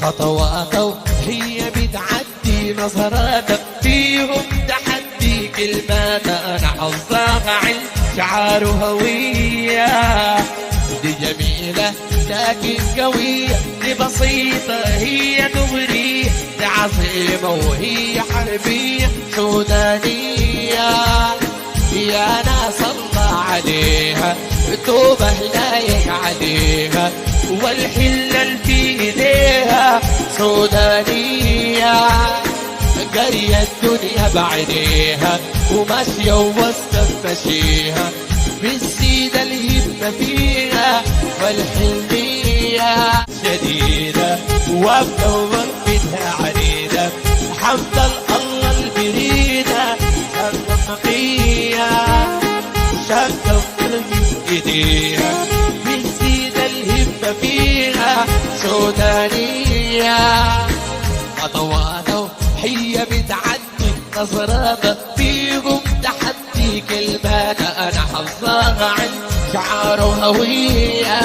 خطواته هي بتعدي نظراتك فيهم تحدي كلمات انا حافظاها عن شعار هوية. دي جميلة لكن قوية، دي بسيطة هي دغرية، دي عظيمة وهي حربية سودانية. يا ناس الله عليها توبة لايق عليها، والحلة اللي في ايديها سودانية. قرية الدنيا بعينيها وماشية ووسط مشيها، بالسيدة الهمة فيها والحلمية شديدة، وابدة ووقفتها عنيدة. حمد الله البريدة الرقية شاكة في ايديها، بالسيدة الهمة فيها سودانية. خطواته هي بتعدي نظراتها فيهم تحدي كلمات انا حافظاها عن شعار هوية.